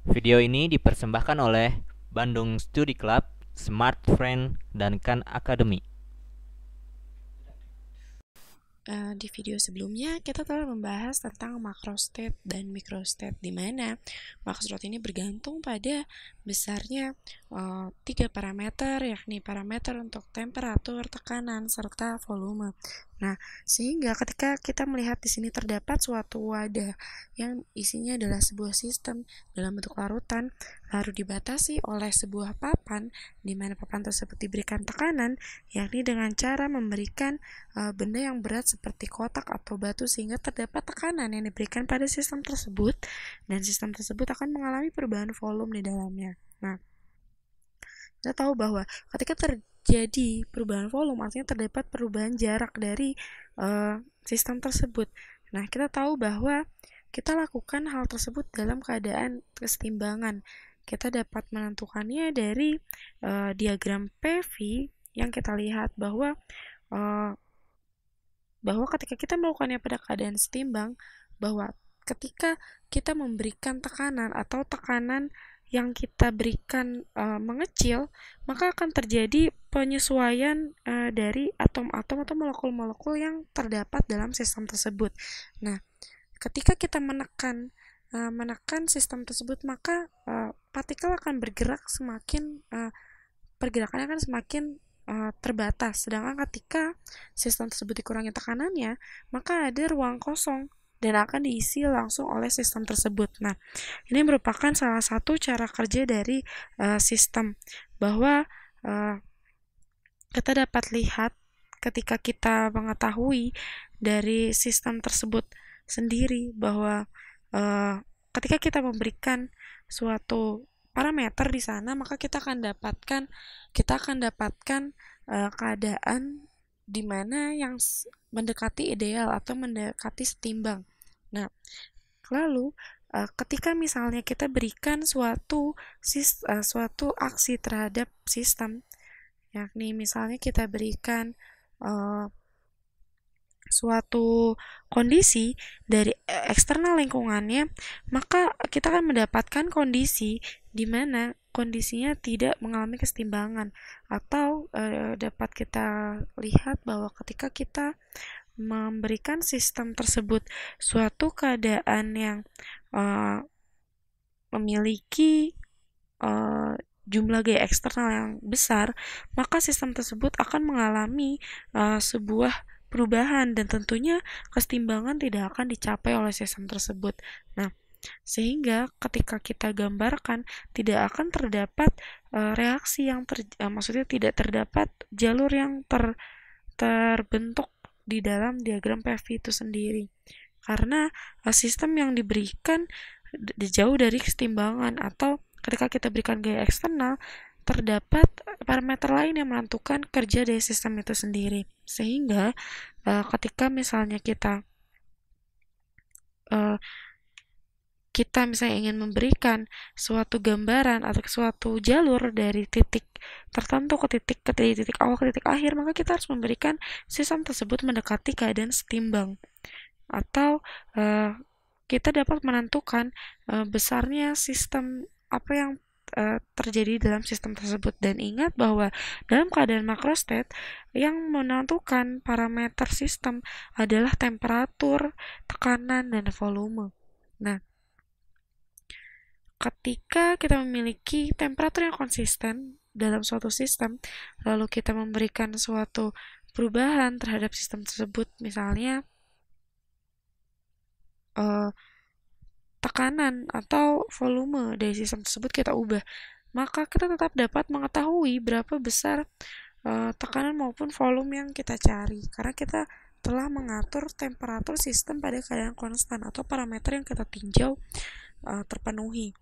Video ini dipersembahkan oleh Bandung Study Club, Smart Friend, dan Khan Academy. Di video sebelumnya kita telah membahas tentang macrostate dan microstate, di mana macrostate ini bergantung pada besarnya 3 parameter, yakni parameter untuk temperatur, tekanan, serta volume. Nah, sehingga ketika kita melihat di sini terdapat suatu wadah yang isinya adalah sebuah sistem dalam bentuk larutan, lalu dibatasi oleh sebuah papan, di mana papan tersebut diberikan tekanan, yakni dengan cara memberikan benda yang berat seperti kotak atau batu, sehingga terdapat tekanan yang diberikan pada sistem tersebut, dan sistem tersebut akan mengalami perubahan volume di dalamnya. Nah, kita tahu bahwa ketika terjadi perubahan volume, artinya terdapat perubahan jarak dari sistem tersebut. Nah, kita tahu bahwa kita lakukan hal tersebut dalam keadaan kesetimbangan. Kita dapat menentukannya dari diagram PV yang kita lihat bahwa ketika kita melakukannya pada keadaan setimbang, bahwa ketika kita memberikan tekanan atau tekanan yang kita berikan mengecil, maka akan terjadi penyesuaian dari atom-atom atau molekul-molekul yang terdapat dalam sistem tersebut. Nah, ketika kita menekan sistem tersebut, maka partikel akan bergerak semakin pergerakannya akan semakin terbatas. Sedangkan ketika sistem tersebut dikurangi tekanannya, maka ada ruang kosong dan akan diisi langsung oleh sistem tersebut. Nah, ini merupakan salah satu cara kerja dari sistem, bahwa kita dapat lihat ketika kita mengetahui dari sistem tersebut sendiri bahwa ketika kita memberikan suatu parameter di sana, maka kita akan dapatkan keadaan di mana yang mendekati ideal atau mendekati setimbang. Nah, lalu ketika misalnya kita berikan suatu aksi terhadap sistem, yakni misalnya kita berikan suatu kondisi dari eksternal lingkungannya, maka kita akan mendapatkan kondisi di mana kondisinya tidak mengalami kesetimbangan, atau dapat kita lihat bahwa ketika kita memberikan sistem tersebut suatu keadaan yang memiliki jumlah gaya eksternal yang besar, maka sistem tersebut akan mengalami sebuah perubahan, dan tentunya kesetimbangan tidak akan dicapai oleh sistem tersebut. Nah, sehingga ketika kita gambarkan tidak akan terdapat reaksi yang maksudnya tidak terdapat jalur yang terbentuk di dalam diagram PV itu sendiri, karena sistem yang diberikan jauh dari kesetimbangan, atau ketika kita berikan gaya eksternal terdapat parameter lain yang menentukan kerja dari sistem itu sendiri, sehingga ketika misalnya kita misalnya ingin memberikan suatu gambaran atau suatu jalur dari titik tertentu ke titik awal ke titik akhir, maka kita harus memberikan sistem tersebut mendekati keadaan setimbang, atau kita dapat menentukan besarnya sistem apa yang terjadi dalam sistem tersebut. Dan ingat bahwa dalam keadaan macrostate, yang menentukan parameter sistem adalah temperatur, tekanan, dan volume. Nah, ketika kita memiliki temperatur yang konsisten dalam suatu sistem, lalu kita memberikan suatu perubahan terhadap sistem tersebut, misalnya tekanan atau volume dari sistem tersebut kita ubah, maka kita tetap dapat mengetahui berapa besar tekanan maupun volume yang kita cari, karena kita telah mengatur temperatur sistem pada keadaan konstan atau parameter yang kita tinjau terpenuhi.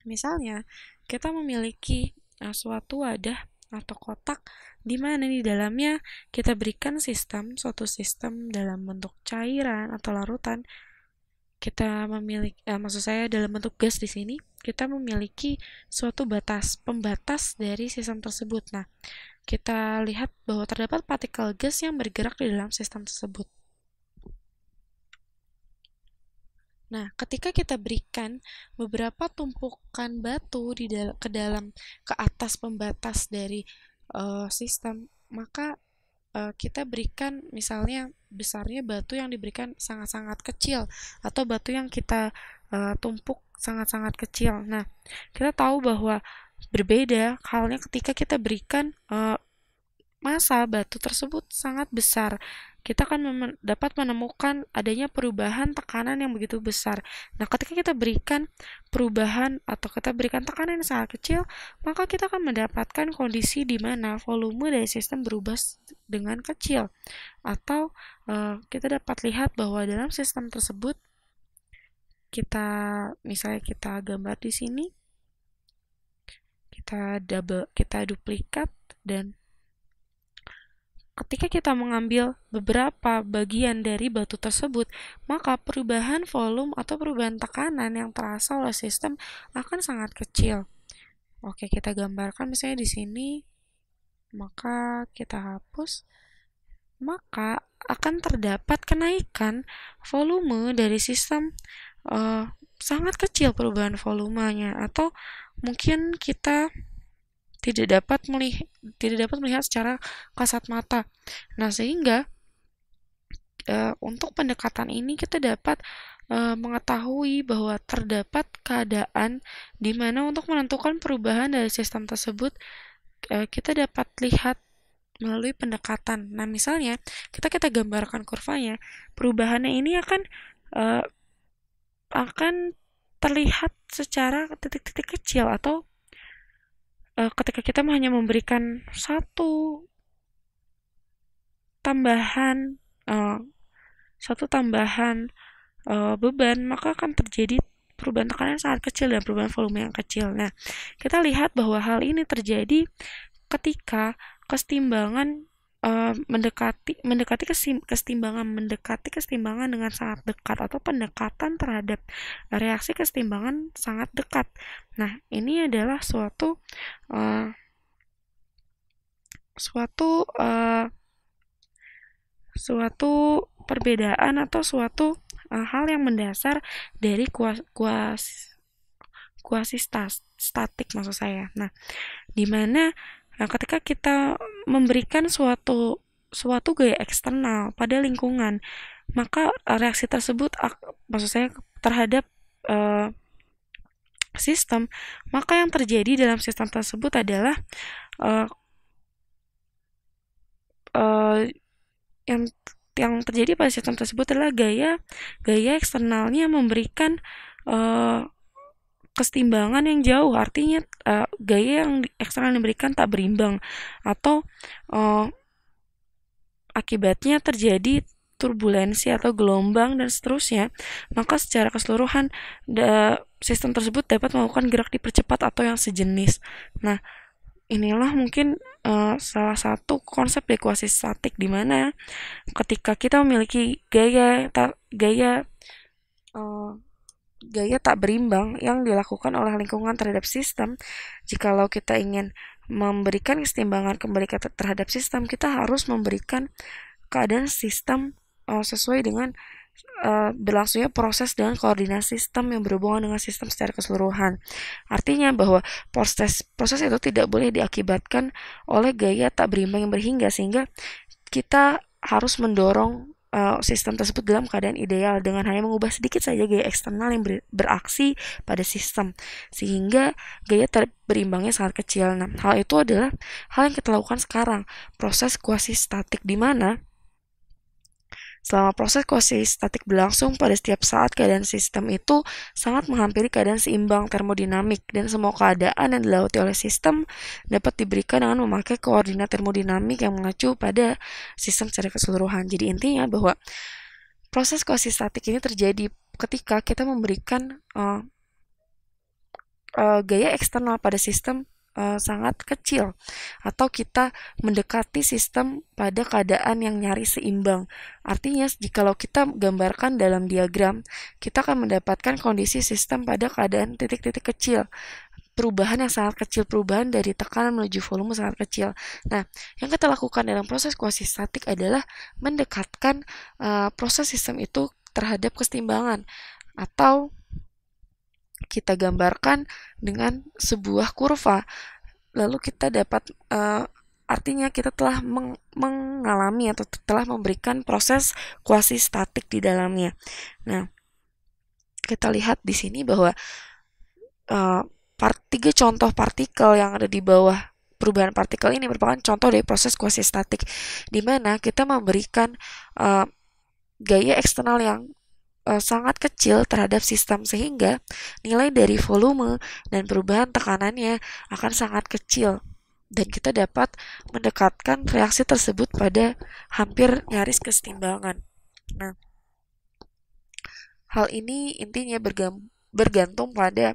Misalnya, kita memiliki suatu wadah atau kotak di mana di dalamnya kita berikan suatu sistem dalam bentuk cairan atau larutan. Kita memiliki, maksud saya dalam bentuk gas di sini, kita memiliki suatu pembatas dari sistem tersebut. Nah, kita lihat bahwa terdapat partikel gas yang bergerak di dalam sistem tersebut. Nah, ketika kita berikan beberapa tumpukan batu ke atas pembatas dari sistem, maka kita berikan misalnya besarnya batu yang diberikan sangat-sangat kecil atau batu yang kita tumpuk sangat-sangat kecil. Nah, kita tahu bahwa berbeda halnya ketika kita berikan massa batu tersebut sangat besar. Kita akan dapat menemukan adanya perubahan tekanan yang begitu besar. Nah, ketika kita berikan perubahan atau kita berikan tekanan yang sangat kecil, maka kita akan mendapatkan kondisi di mana volume dari sistem berubah dengan kecil. Atau kita dapat lihat bahwa dalam sistem tersebut misalnya kita gambar di sini, kita duplikat, dan ketika kita mengambil beberapa bagian dari batu tersebut, maka perubahan volume atau perubahan tekanan yang terasa oleh sistem akan sangat kecil. Oke, kita gambarkan misalnya di sini, maka kita hapus, maka akan terdapat kenaikan volume dari sistem sangat kecil perubahan volumenya, atau mungkin kita tidak dapat melihat secara kasat mata. Nah, sehingga untuk pendekatan ini kita dapat mengetahui bahwa terdapat keadaan di mana untuk menentukan perubahan dari sistem tersebut kita dapat lihat melalui pendekatan. Nah, misalnya kita gambarkan kurvanya, perubahannya ini akan terlihat secara titik-titik kecil, atau ketika kita hanya memberikan satu tambahan beban, maka akan terjadi perubahan tekanan yang sangat kecil dan perubahan volume yang kecil. Nah, kita lihat bahwa hal ini terjadi ketika kesetimbangan mendekati kesetimbangan dengan sangat dekat, atau pendekatan terhadap reaksi kesetimbangan sangat dekat. Nah, ini adalah suatu perbedaan atau suatu hal yang mendasar dari kuasi statik, maksud saya. Nah, di mana ketika kita memberikan suatu gaya eksternal pada lingkungan, maka reaksi tersebut maksud saya terhadap sistem, maka yang terjadi dalam sistem tersebut adalah yang terjadi pada sistem tersebut adalah gaya eksternalnya memberikan kesetimbangan yang jauh. Artinya gaya yang eksternal diberikan tak berimbang, atau akibatnya terjadi turbulensi atau gelombang dan seterusnya. Maka secara keseluruhan sistem tersebut dapat melakukan gerak dipercepat atau yang sejenis. Nah, inilah mungkin salah satu konsep dari kuasi statik, di mana ketika kita memiliki gaya tak berimbang yang dilakukan oleh lingkungan terhadap sistem, jikalau kita ingin memberikan keseimbangan kembali terhadap sistem, kita harus memberikan keadaan sistem sesuai dengan berlangsungnya proses dengan koordinasi sistem yang berhubungan dengan sistem secara keseluruhan. Artinya bahwa proses itu tidak boleh diakibatkan oleh gaya tak berimbang yang berhingga, sehingga kita harus mendorong sistem tersebut dalam keadaan ideal dengan hanya mengubah sedikit saja gaya eksternal yang beraksi pada sistem, sehingga gaya berimbangnya sangat kecil. Nah, hal itu adalah hal yang kita lakukan sekarang, proses kuasi statik, di mana selama proses kuasi statik berlangsung, pada setiap saat keadaan sistem itu sangat menghampiri keadaan seimbang termodinamik, dan semua keadaan yang dilewati oleh sistem dapat diberikan dengan memakai koordinat termodinamik yang mengacu pada sistem secara keseluruhan. Jadi intinya bahwa proses kuasi statik ini terjadi ketika kita memberikan gaya eksternal pada sistem sangat kecil, atau kita mendekati sistem pada keadaan yang nyaris seimbang. Artinya, jikalau kita gambarkan dalam diagram, kita akan mendapatkan kondisi sistem pada keadaan titik-titik kecil, perubahan yang sangat kecil, perubahan dari tekanan menuju volume sangat kecil. Nah, yang kita lakukan dalam proses kuasi statik adalah mendekatkan proses sistem itu terhadap keseimbangan. Atau kita gambarkan dengan sebuah kurva, lalu kita dapat artinya kita telah mengalami atau telah memberikan proses kuasi statik di dalamnya. Nah, kita lihat di sini bahwa tiga contoh partikel yang ada di bawah perubahan partikel ini merupakan contoh dari proses kuasi statik, di mana kita memberikan gaya eksternal yang sangat kecil terhadap sistem, sehingga nilai dari volume dan perubahan tekanannya akan sangat kecil, dan kita dapat mendekatkan reaksi tersebut pada hampir nyaris kesetimbangan. Nah, hal ini intinya bergantung pada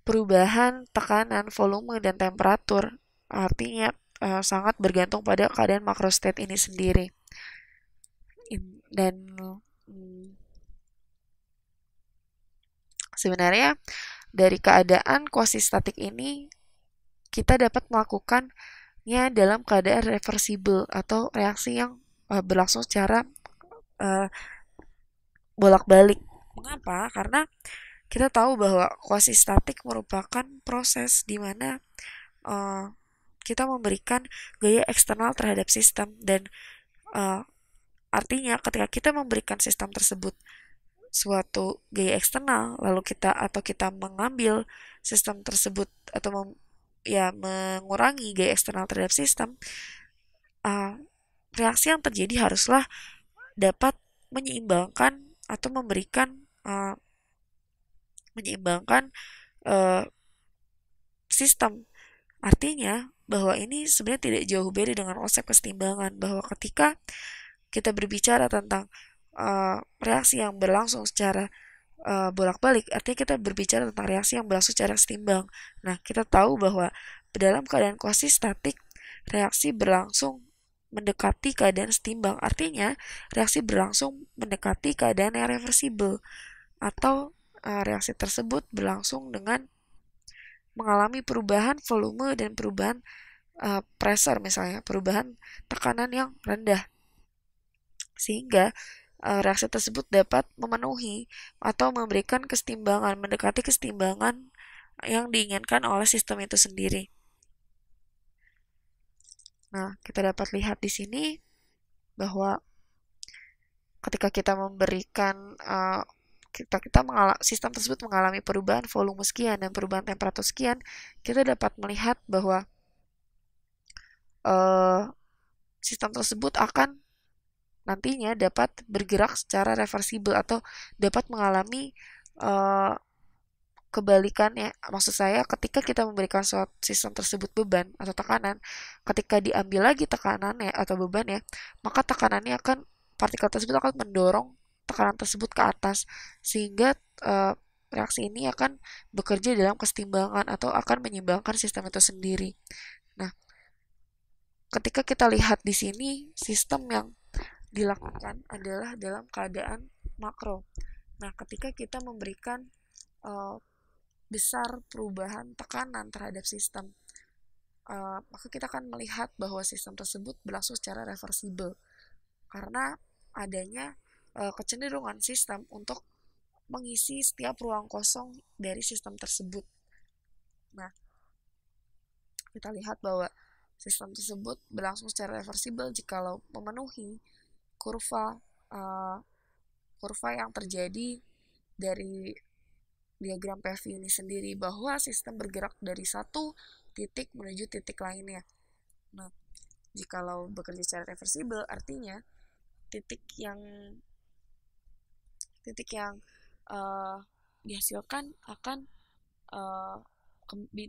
perubahan tekanan, volume, dan temperatur. Artinya sangat bergantung pada keadaan makrostate ini sendiri. Dan sebenarnya dari keadaan kuasi statik ini kita dapat melakukannya dalam keadaan reversible atau reaksi yang berlangsung secara bolak-balik. Mengapa? Karena kita tahu bahwa kuasi statik merupakan proses di mana kita memberikan gaya eksternal terhadap sistem, dan artinya ketika kita memberikan sistem tersebut suatu gaya eksternal, lalu kita mengambil sistem tersebut atau mengurangi gaya eksternal terhadap sistem, reaksi yang terjadi haruslah dapat menyeimbangkan atau menyeimbangkan sistem. Artinya bahwa ini sebenarnya tidak jauh beda dengan konsep kesetimbangan, bahwa ketika kita berbicara tentang reaksi yang berlangsung secara bolak-balik, artinya kita berbicara tentang reaksi yang berlangsung secara setimbang. Nah, kita tahu bahwa dalam keadaan kuasi statik, reaksi berlangsung mendekati keadaan setimbang. Artinya, reaksi berlangsung mendekati keadaan yang reversible, atau reaksi tersebut berlangsung dengan mengalami perubahan volume dan perubahan pressure, misalnya perubahan tekanan yang rendah, sehingga reaksi tersebut dapat memenuhi atau memberikan kesetimbangan, mendekati kesetimbangan yang diinginkan oleh sistem itu sendiri. Nah, kita dapat lihat di sini bahwa ketika kita memberikan sistem tersebut mengalami perubahan volume sekian dan perubahan temperatur sekian, kita dapat melihat bahwa sistem tersebut akan nantinya dapat bergerak secara reversibel atau dapat mengalami kebalikannya. Maksud saya, ketika kita memberikan suatu sistem tersebut beban atau tekanan, ketika diambil lagi tekanannya atau bebannya, maka tekanannya partikel tersebut akan mendorong tekanan tersebut ke atas, sehingga reaksi ini akan bekerja dalam kesetimbangan atau akan menyeimbangkan sistem itu sendiri. Nah, ketika kita lihat di sini, sistem yang dilakukan adalah dalam keadaan makro. Nah, ketika kita memberikan besar perubahan tekanan terhadap sistem, maka kita akan melihat bahwa sistem tersebut berlangsung secara reversible, karena adanya kecenderungan sistem untuk mengisi setiap ruang kosong dari sistem tersebut. Nah, kita lihat bahwa sistem tersebut berlangsung secara reversible jikalau memenuhi kurva yang terjadi dari diagram PV ini sendiri, bahwa sistem bergerak dari satu titik menuju titik lainnya. Nah, jikalau bekerja secara reversible, artinya titik yang dihasilkan akan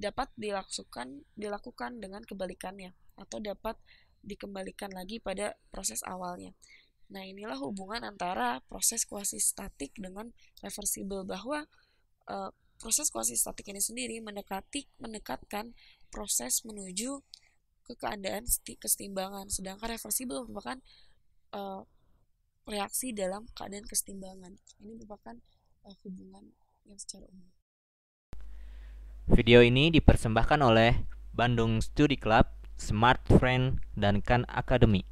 dapat dilakukan dengan kebalikannya, atau dapat dikembalikan lagi pada proses awalnya. Nah, inilah hubungan antara proses kuasi statik dengan reversible, bahwa proses kuasi statik ini sendiri mendekatkan proses menuju ke keadaan kesetimbangan, sedangkan reversible merupakan reaksi dalam keadaan kesetimbangan. Ini merupakan hubungan yang secara umum. Video ini dipersembahkan oleh Bandung Studi Club, Smart Friend, dan Khan Academy.